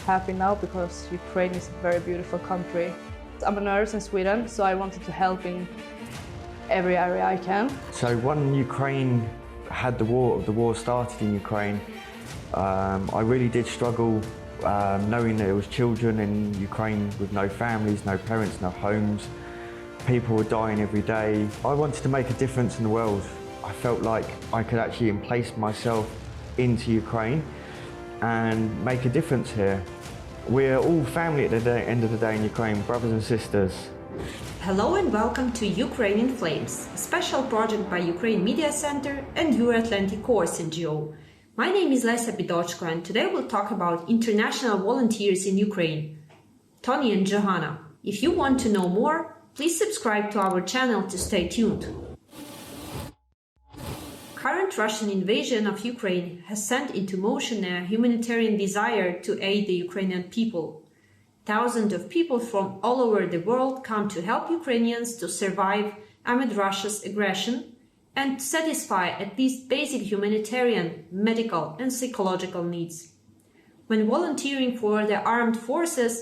happy now because Ukraine is a very beautiful country. I'm a nurse in Sweden, so I wanted to help in every area I can. So when Ukraine had the war started in Ukraine, I really did struggle knowing that there was children in Ukraine with no families, no parents, no homes. People were dying every day. I wanted to make a difference in the world. I felt like I could actually place myself into Ukraine and make a difference here. We're all family at the end of the day in Ukraine, brothers and sisters. Hello and welcome to Ukraine in Flames, a special project by Ukraine Media Center and Euro-Atlantic Course NGO. My name is Lesa Bidochko and today we'll talk about international volunteers in Ukraine, Tony and Johanna. If you want to know more, please subscribe to our channel to stay tuned. Current Russian invasion of Ukraine has sent into motion a humanitarian desire to aid the Ukrainian people. Thousands of people from all over the world come to help Ukrainians to survive amid Russia's aggression and satisfy at least basic humanitarian, medical and psychological needs. When volunteering for the armed forces,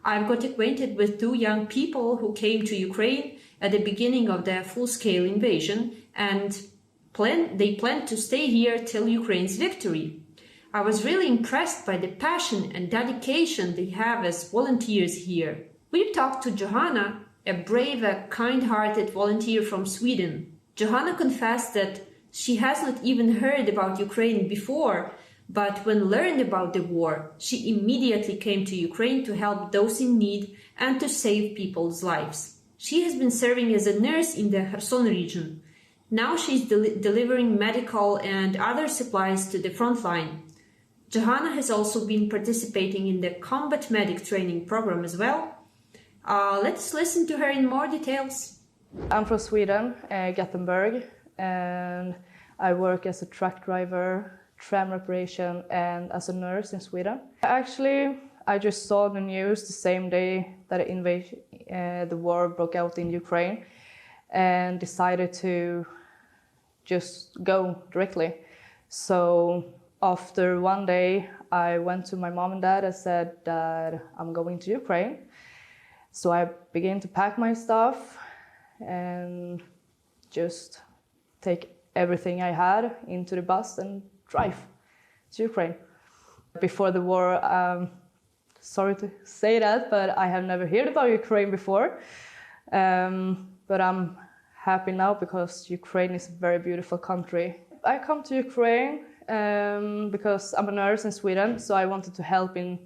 I got acquainted with two young people who came to Ukraine at the beginning of the full-scale invasion and they planned to stay here till Ukraine's victory. I was really impressed by the passion and dedication they have as volunteers here. We talked to Johanna, a brave and kind-hearted volunteer from Sweden. Johanna confessed that she has not even heard about Ukraine before, but when learned about the war, she immediately came to Ukraine to help those in need and to save people's lives. She has been serving as a nurse in the Kherson region. Now she's delivering medical and other supplies to the front line. Johanna has also been participating in the combat medic training program as well. Let's listen to her in more details. I'm from Sweden, Gothenburg, and I work as a truck driver, tram reparation, and as a nurse in Sweden. Actually, I just saw the news the same day that the war broke out in Ukraine and decided to just go directly. So after one day, I went to my mom and dad and said that I'm going to Ukraine. So I began to pack my stuff and just take everything I had into the bus and drive to Ukraine. Before the war, sorry to say that, but I have never heard about Ukraine before. But I'm happy now because Ukraine is a very beautiful country. I come to Ukraine because I'm a nurse in Sweden, so I wanted to help in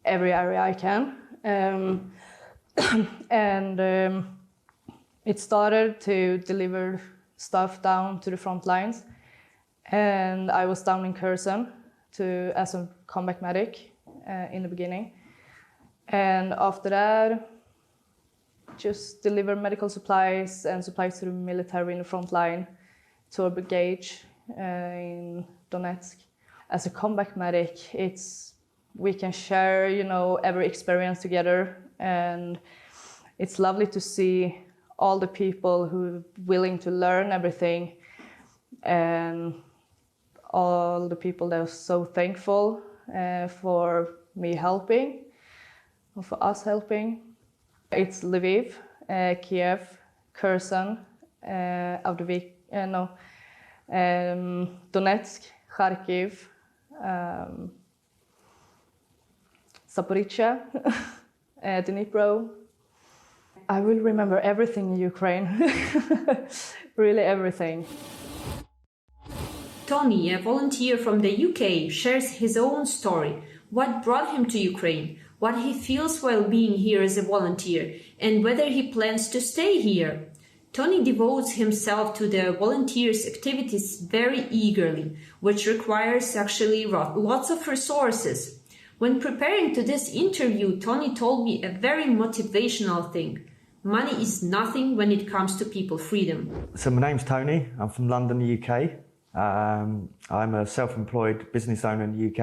every area I can. It started to deliver stuff down to the front lines, and I was down in Kherson as a combat medic in the beginning, and after that just deliver medical supplies and supplies to the military in the front line, to a brigade in Donetsk. As a combat medic, we can share, every experience together, and it's lovely to see all the people who are willing to learn everything, and all the people that are so thankful for me helping, or for us helping. It's Lviv, Kiev, Kherson, Donetsk, Kharkiv, Zaporizhzhia, Dnipro. I will remember everything in Ukraine, really everything. Tony, a volunteer from the UK, shares his own story, what brought him to Ukraine, what he feels while being here as a volunteer, and whether he plans to stay here. Tony devotes himself to the volunteers' activities very eagerly, which requires actually lots of resources. When preparing to this interview, Tony told me a very motivational thing. Money is nothing when it comes to people freedom. So my name's Tony, I'm from London, the UK. I'm a self-employed business owner in the UK.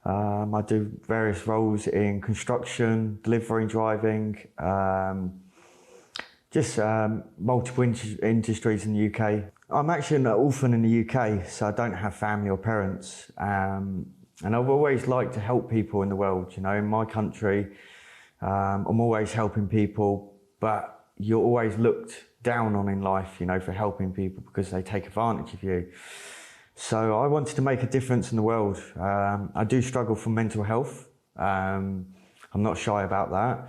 I do various roles in construction, delivery, driving, multiple industries in the UK. I'm actually an orphan in the UK, so I don't have family or parents. And I've always liked to help people in the world, you know, in my country. I'm always helping people, but you're always looked down on in life, you know, for helping people because they take advantage of you. So I wanted to make a difference in the world. I do struggle from mental health. I'm not shy about that.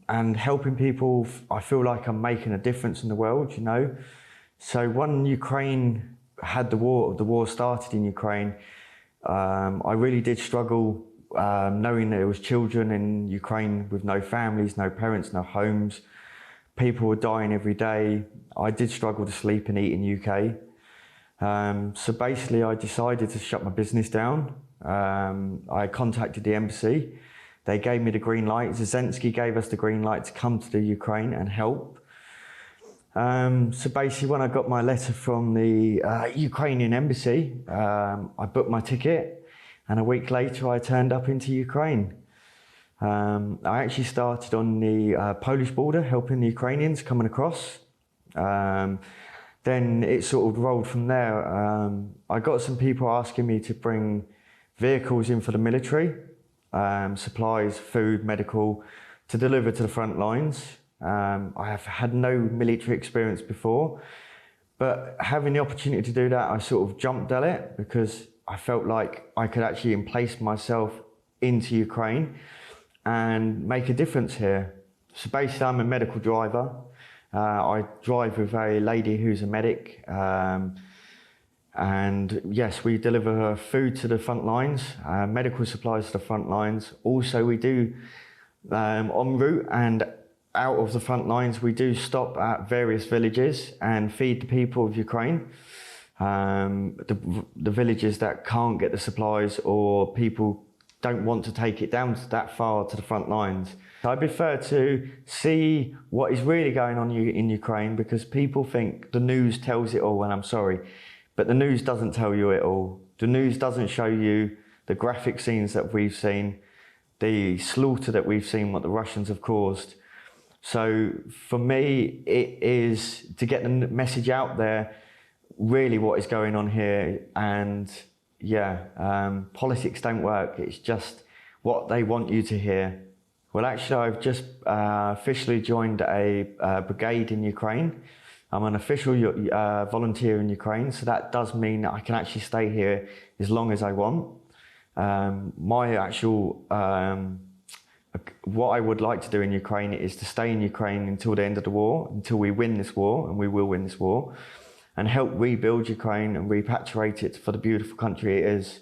And helping people, I feel like I'm making a difference in the world, you know. So when Ukraine had the war started in Ukraine, I really did struggle knowing that there was children in Ukraine with no families, no parents, no homes. People were dying every day. I did struggle to sleep and eat in UK. So basically I decided to shut my business down. I contacted the embassy. They gave me the green light. Zelensky gave us the green light to come to the Ukraine and help. So basically when I got my letter from the Ukrainian embassy, I booked my ticket, and a week later I turned up into Ukraine. I actually started on the Polish border, helping the Ukrainians coming across. Then it sort of rolled from there. I got some people asking me to bring vehicles in for the military, supplies, food, medical, to deliver to the front lines. I have had no military experience before, but having the opportunity to do that, I sort of jumped at it because I felt like I could actually place myself into Ukraine and make a difference here. So basically I'm a medical driver. I drive with a lady who's a medic, and yes, we deliver food to the front lines, medical supplies to the front lines. Also we do en route and out of the front lines, we do stop at various villages and feed the people of Ukraine. The villages that can't get the supplies or people don't want to take it down that far to the front lines. I prefer to see what is really going on in Ukraine, because people think the news tells it all, and I'm sorry, but the news doesn't tell you it all. The news doesn't show you the graphic scenes that we've seen, the slaughter that we've seen, what the Russians have caused. So for me, it is to get the message out there, really what is going on here. And yeah, politics don't work. It's just what they want you to hear. Well, actually, I've just officially joined a brigade in Ukraine. I'm an official volunteer in Ukraine, so that does mean that I can actually stay here as long as I want. My actual what I would like to do in Ukraine is to stay in Ukraine until the end of the war, until we win this war, and we will win this war, and help rebuild Ukraine and repatriate it for the beautiful country it is.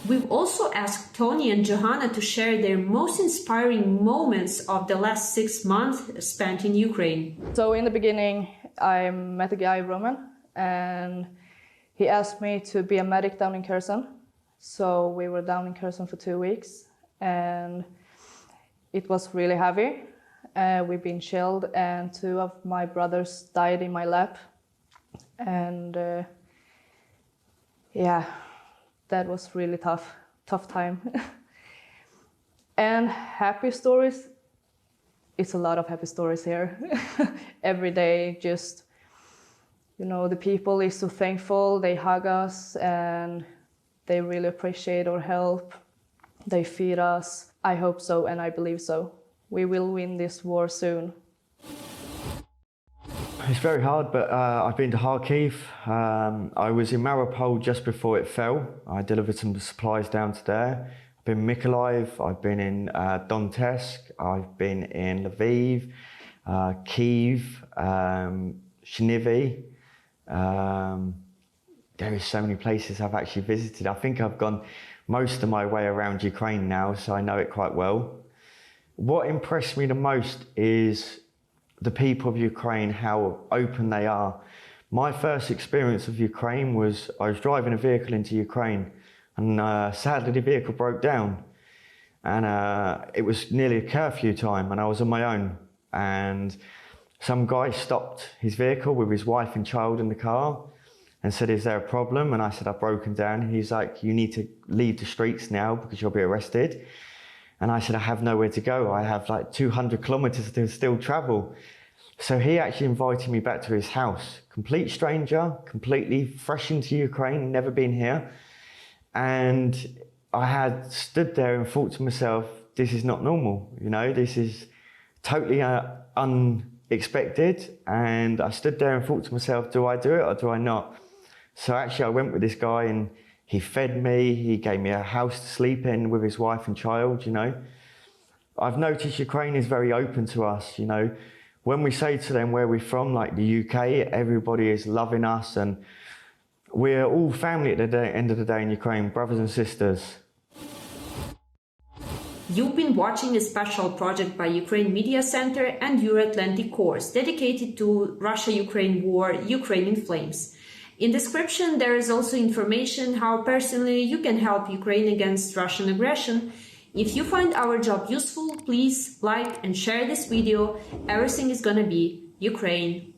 We've also asked Tony and Johanna to share their most inspiring moments of the last 6 months spent in Ukraine. So in the beginning, I met a guy, Roman, and he asked me to be a medic down in Kherson. So we were down in Kherson for 2 weeks, and it was really heavy. We've been shelled, and 2 of my brothers died in my lap. And yeah, that was really tough time. And happy stories, it's a lot of happy stories here. Every day, just, you know, the people is so thankful, they hug us and they really appreciate our help. They feed us. I hope so, and I believe so. We will win this war soon. It's very hard, but I've been to Kharkiv. I was in Mariupol just before it fell. I delivered some supplies down to there. I've been in Mykolaiv, I've been in Donetsk, I've been in Lviv, Kyiv, Chernihiv. There is so many places I've actually visited. I think I've gone most of my way around Ukraine now, so I know it quite well. What impressed me the most is the people of Ukraine, how open they are. My first experience of Ukraine was, I was driving a vehicle into Ukraine, and sadly the vehicle broke down. And it was nearly a curfew time, and I was on my own. And some guy stopped his vehicle with his wife and child in the car and said, "Is there a problem?" And I said, "I've broken down." He's like, "You need to leave the streets now because you'll be arrested." And I said, "I have nowhere to go. I have like 200 kilometers to still travel." So he actually invited me back to his house. Complete stranger, completely fresh into Ukraine, never been here. And I had stood there and thought to myself, this is not normal, you know, this is totally unexpected. And I stood there and thought to myself, do I do it or do I not? So actually I went with this guy and he fed me, he gave me a house to sleep in with his wife and child, you know. I've noticed Ukraine is very open to us, you know. When we say to them where we're from, like the UK, everybody is loving us and we're all family at the end of the day in Ukraine, brothers and sisters. You've been watching a special project by Ukraine Media Center and Euro-Atlantic course dedicated to Russia-Ukraine war, Ukraine in Flames. In description, there is also information how personally you can help Ukraine against Russian aggression. If you find our job useful, please like and share this video. Everything is gonna be Ukraine.